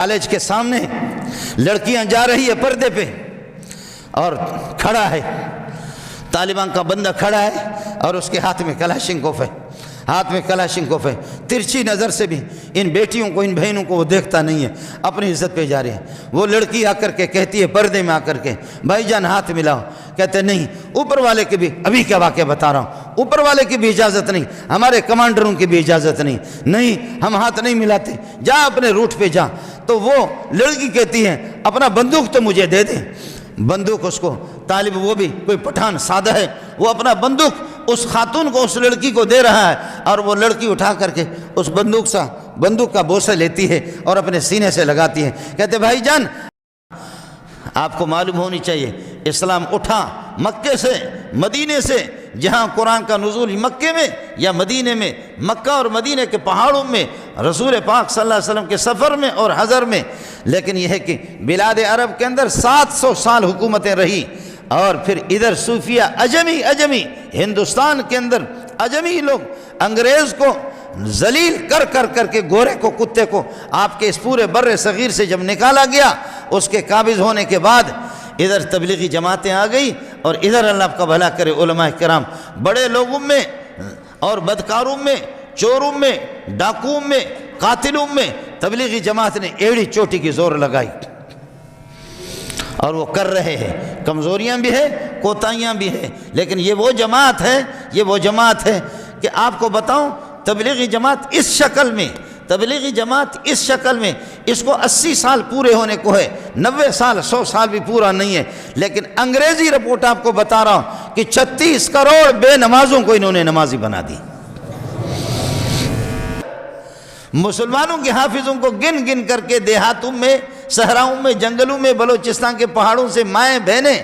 College کے سامنے لڑکیاں جا رہی ہے پردے پہ اور کھڑا ہے طالبان کا بندہ کھڑا ہے اور اس کے ہاتھ میں کلاشنکوف ہے، ترچھی نظر سے بھی ان بیٹیوں کو ان بہنوں کو وہ دیکھتا نہیں ہے، اپنی عزت پہ جا رہی ہے۔ وہ لڑکی آ کر کے کہتی ہے پردے میں آ کر کے بھائی جان ہاتھ ملاؤ، کہتے نہیں، اوپر والے کی بھی ابھی کیا واقعہ بتا رہا ہوں، اوپر والے کی بھی اجازت نہیں، ہمارے کمانڈروں کی بھی اجازت نہیں، ہم ہاتھ نہیں ملاتے، جا اپنے روٹ پہ جا۔ تو وہ لڑکی کہتی ہے اپنا بندوق تو مجھے دے دے۔ بندوق اس کو طالب، وہ بھی کوئی پٹھان سادہ ہے، وہ اپنا بندوق اس خاتون کو، اس لڑکی کو دے رہا ہے، اور وہ لڑکی اٹھا کر کے اس بندوق کا بوسہ لیتی ہے اور اپنے سینے سے لگاتی ہے۔ کہتے بھائی جان آپ کو معلوم ہونی چاہیے، اسلام اٹھا مکے سے، مدینے سے، جہاں قرآن کا نزول مکے میں یا مدینے میں، مکہ اور مدینے کے پہاڑوں میں، رسول پاک صلی اللہ علیہ وسلم کے سفر میں اور حضر میں، لیکن یہ ہے کہ بلاد عرب کے اندر 700 سال حکومتیں رہی، اور پھر ادھر صوفیہ اجمی ہندوستان کے اندر اجمی لوگ انگریز کو ذلیل کر کے گورے کو، کتے کو آپ کے اس پورے بر صغیر سے جب نکالا گیا، اس کے قابض ہونے کے بعد ادھر تبلیغی جماعتیں آ گئی، اور ادھر اللہ آپ کا بھلا کرے علماء کرام بڑے لوگوں میں اور بدکاروں میں، چوروں میں، ڈاکوؤں میں، قاتلوں میں تبلیغی جماعت نے ایڑی چوٹی کی زور لگائی، اور وہ کر رہے ہیں۔ کمزوریاں بھی ہیں، کوتاہیاں بھی ہیں، لیکن یہ وہ جماعت ہے کہ آپ کو بتاؤں، تبلیغی جماعت اس شکل میں اس کو 80 سال پورے ہونے کو ہے، 90 سال 100 سال بھی پورا نہیں ہے، لیکن انگریزی رپورٹ آپ کو بتا رہا ہوں کہ 36 کروڑ بے نمازوں کو انہوں نے نمازی بنا دی۔ مسلمانوں کے حافظوں کو گن کر کے دیہاتوں میں، صحراؤں میں، جنگلوں میں، بلوچستان کے پہاڑوں سے مائیں بہنیں،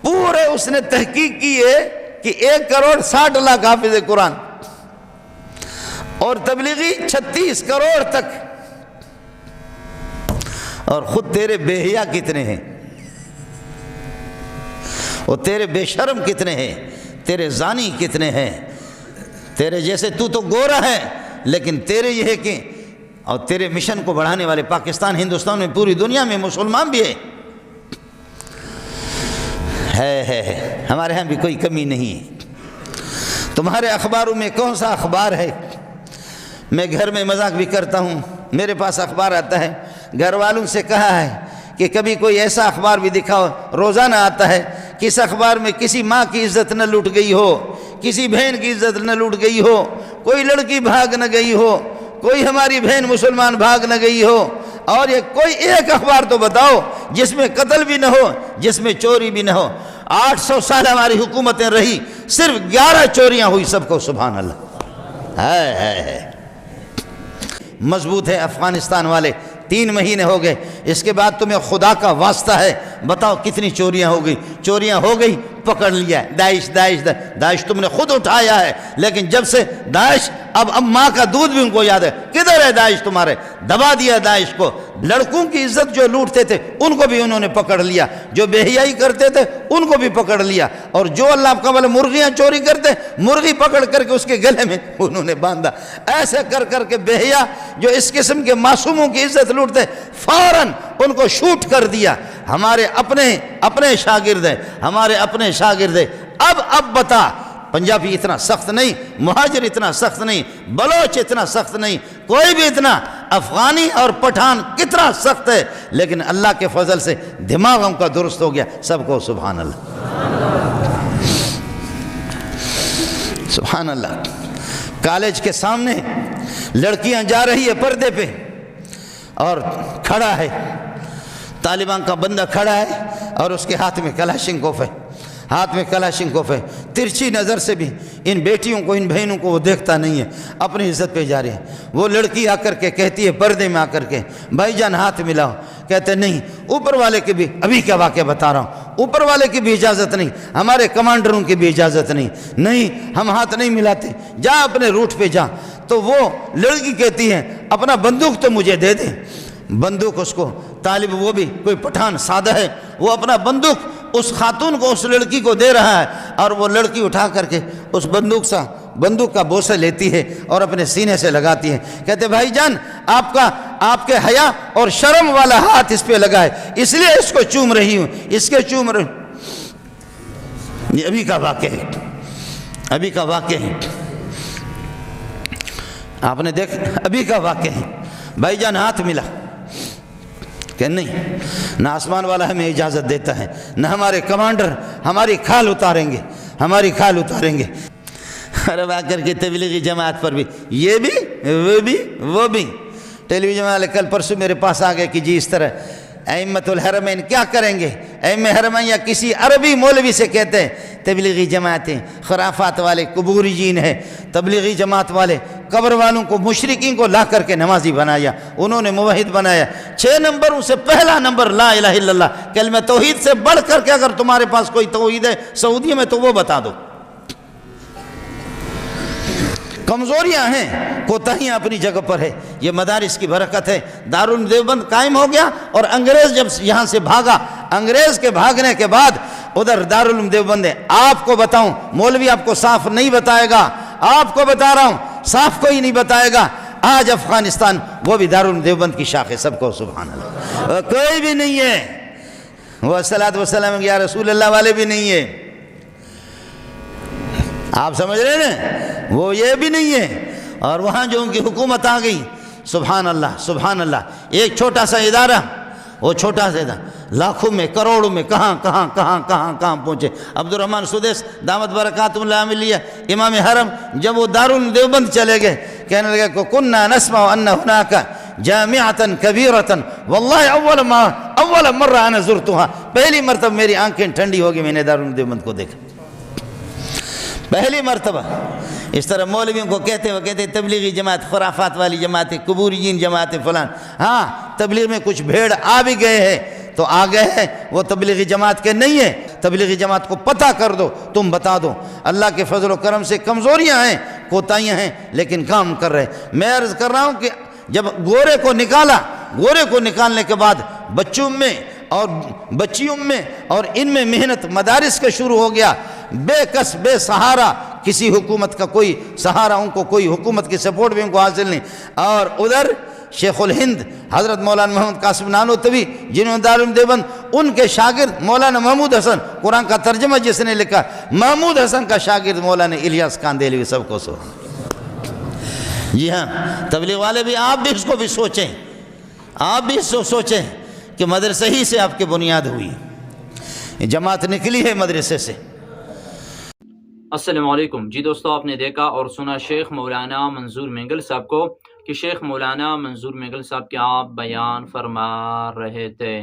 پورے اس نے تحقیق کی ہے کہ 1 کروڑ 60 لاکھ حافظ قرآن، اور تبلیغی 36 کروڑ تک۔ اور خود تیرے بے حیا کتنے ہیں، اور تیرے بے شرم کتنے ہیں، تیرے زانی کتنے ہیں، تیرے جیسے تو گورا ہے، لیکن تیرے یہ ہے کہ، اور تیرے مشن کو بڑھانے والے پاکستان، ہندوستان میں، پوری دنیا میں مسلمان بھی ہے، ہمارے ہاں بھی کوئی کمی نہیں ہے۔ تمہارے اخباروں میں کون سا اخبار ہے؟ میں گھر میں مذاق بھی کرتا ہوں، میرے پاس اخبار آتا ہے، گھر والوں سے کہا ہے کہ کبھی کوئی ایسا اخبار بھی دکھاؤ، روزانہ آتا ہے، کس اخبار میں کسی ماں کی عزت نہ لوٹ گئی ہو، کسی بہن کی عزت نہ لوٹ گئی ہو، کوئی لڑکی بھاگ نہ گئی ہو، کوئی ہماری بہن مسلمان بھاگ نہ گئی ہو، اور یہ کوئی ایک اخبار تو بتاؤ جس میں قتل بھی نہ ہو، جس میں چوری بھی نہ ہو۔ 800 سال ہماری حکومتیں رہی، صرف 11 چوریاں ہوئی، سب کو سبحان اللہ ہے۔ مضبوط ہے افغانستان والے، 3 مہینے ہو گئے، اس کے بعد تمہیں خدا کا واسطہ ہے بتاؤ کتنی چوریاں ہو گئی، پکڑ لیا ہے داعش تم نے خود اٹھایا ہے، لیکن جب سے داعش، اب ماں کا دودھ بھی ان کو یاد ہے، کدھر ہے داعش تمہارے، دبا دیا داعش کو۔ لڑکوں کی عزت جو لوٹتے تھے ان کو بھی انہوں نے پکڑ لیا، جو بے حیائی کرتے تھے ان کو بھی پکڑ لیا، اور جو اللہ آپ کا بولے مرغیاں چوری کرتے، مرغی پکڑ کر کے اس کے گلے میں انہوں نے باندھا۔ ایسے کر کے بے حیا جو اس قسم کے معصوموں کی عزت لوٹتے، فوراً ان کو شوٹ کر دیا۔ ہمارے اپنے شاگرد ہیں، اب بتا، پنجابی اتنا سخت نہیں، مہاجر اتنا سخت نہیں، بلوچ اتنا سخت نہیں، کوئی بھی اتنا، افغانی اور پٹھان کتنا سخت ہے، لیکن اللہ کے فضل سے دماغوں کا درست ہو گیا، سب کو سبحان اللہ، سبحان اللہ۔ کالج کے سامنے لڑکیاں جا رہی ہے پردے پہ اور کھڑا ہے طالبان کا بندہ کھڑا ہے، اور اس کے ہاتھ میں کلاشنکوف ہے، ترچھی نظر سے بھی ان بیٹیوں کو، ان بہنوں کو وہ دیکھتا نہیں ہے، اپنی عزت پہ جا رہی ہے۔ وہ لڑکی آ کر کے کہتی ہے پردے میں آ کر کے بھائی جان ہاتھ ملاؤ، کہتے نہیں، اوپر والے کی بھی ابھی کیا واقعہ بتا رہا ہوں، اوپر والے کی بھی اجازت نہیں، ہمارے کمانڈروں کی بھی اجازت نہیں، ہم ہاتھ نہیں ملاتے، جا اپنے روٹ پہ جا۔ تو وہ لڑکی کہتی ہے اپنا بندوق تو مجھے دے دے۔ بندوق اس کو طالب، وہ بھی کوئی پٹھان سادہ ہے، وہ اپنا بندوق اس خاتون کو، اس لڑکی کو دے رہا ہے، اور وہ لڑکی اٹھا کر کے اس بندوق کا بوسہ لیتی ہے اور اپنے سینے سے لگاتی ہے، کہتے بھائی جان آپ کے حیا اور شرم والا ہاتھ اس پہ لگا ہے، اس لیے اس کو چوم رہی ہوں، اس کے چوم رہی ہوں۔ یہ ابھی کا واقعہ ہے، ابھی کا واقعہ ہے، آپ نے دیکھ ابھی کا واقعہ ہے۔ بھائی جان ہاتھ ملا کہ نہیں، نہ آسمان والا ہمیں اجازت دیتا ہے، نہ ہمارے کمانڈر ہماری کھال اتاریں گے، ہماری کھال اتاریں گے۔ اور اب آ کر کے تبلیغی جماعت پر بھی یہ بھی وہ بھی وہ بھی، ٹیلی ویژن والے کل پرسوں میرے پاس آ گئے کہ جی اس طرح ائمۃ الحرمین کیا کریں گے، ائمہ حرمین یا کسی عربی مولوی سے کہتے ہیں تبلیغی جماعتیں خرافات والے قبوری جین ہیں، تبلیغی جماعت والے قبر والوں کو مشرکین کو لا کر کے نمازی بنایا، انہوں نے موحد بنایا۔ 6 نمبروں سے پہلا نمبر لا الہ الا اللہ، کلمہ توحید سے بڑھ کر کے اگر تمہارے پاس کوئی توحید ہے سعودی میں تو وہ بتا دو۔ کمزوریاں ہیں، کوتاہیاں اپنی جگہ پر ہے، یہ مدارس کی برکت ہے۔ دارالعلوم دیوبند قائم ہو گیا اور انگریز جب یہاں سے بھاگا، انگریز کے بھاگنے کے بعد ادھر دارالعلوم دیوبند ہے۔ آپ کو بتاؤں، مولوی آپ کو صاف نہیں بتائے گا، آپ کو بتا رہا ہوں صاف کوئی نہیں بتائے گا۔ آج افغانستان وہ بھی دارالعلوم دیوبند کی شاخ ہے، سب کو سبحان اللہ، کوئی بھی نہیں ہے، وہ الصلاۃ والسلام یا رسول اللہ والے بھی نہیں ہے، آپ سمجھ رہے ہیں، وہ یہ بھی نہیں ہے۔ اور وہاں جو ان کی حکومت آ گئی، سبحان اللہ سبحان اللہ، ایک چھوٹا سا ادارہ، وہ چھوٹا سا ادارہ لاکھوں میں کروڑوں میں کہاں کہاں کہاں کہاں کہاں پہنچے۔ عبدالرحمن سدیس دامت برکاتہ اللہ علیہ امام حرم جب وہ دارالعلوم دیوبند چلے گئے، کہنے لگے کہ کننا نسمع ان هناك جامعۃ کبیرۃ واللہ اول مرہ انا زرتها، پہلی مرتبہ میری آنکھیں ٹھنڈی ہوگی میں نے دارالعلوم دیوبند کو دیکھا، پہلی مرتبہ۔ اس طرح مولویوں کو کہتے وہ کہتے تبلیغی جماعت خرافات والی جماعتیں، قبوری جین جماعتیں فلان، ہاں تبلیغ میں کچھ بھیڑ آ بھی گئے ہیں تو آ گئے ہیں، وہ تبلیغی جماعت کے نہیں ہیں۔ تبلیغی جماعت کو پتہ کر دو، تم بتا دو، اللہ کے فضل و کرم سے کمزوریاں ہیں، کوتاہیاں ہیں، لیکن کام کر رہے۔ میں عرض کر رہا ہوں کہ جب گورے کو نکالا، گورے کو نکالنے کے بعد بچوں میں اور بچیوں میں اور ان میں محنت مدارس کا شروع ہو گیا، بے کس بے سہارا، کسی حکومت کا کوئی سہارا ان کو، کوئی حکومت کی سپورٹ بھی ان کو حاصل نہیں۔ اور ادھر شیخ الہند حضرت مولانا محمد قاسم نانوتوی جنہوں نے دارالعلوم دیوبند، ان کے شاگرد مولانا محمود حسن، قرآن کا ترجمہ جس نے لکھا، محمود حسن کا شاگرد مولانا الیاس کاندیلوی، سب کو سو۔ جی ہاں، تبلیغ والے بھی، آپ بھی اس کو بھی سوچیں، آپ بھی اس کو سوچیں کہ مدرسہ ہی سے آپ کی بنیاد ہوئی، جماعت نکلی ہے مدرسے سے۔ السلام علیکم جی دوستو، آپ نے دیکھا اور سنا شیخ مولانا منظور مینگل صاحب کو کہ شیخ مولانا منظور مینگل صاحب کیا بیان فرما رہے تھے۔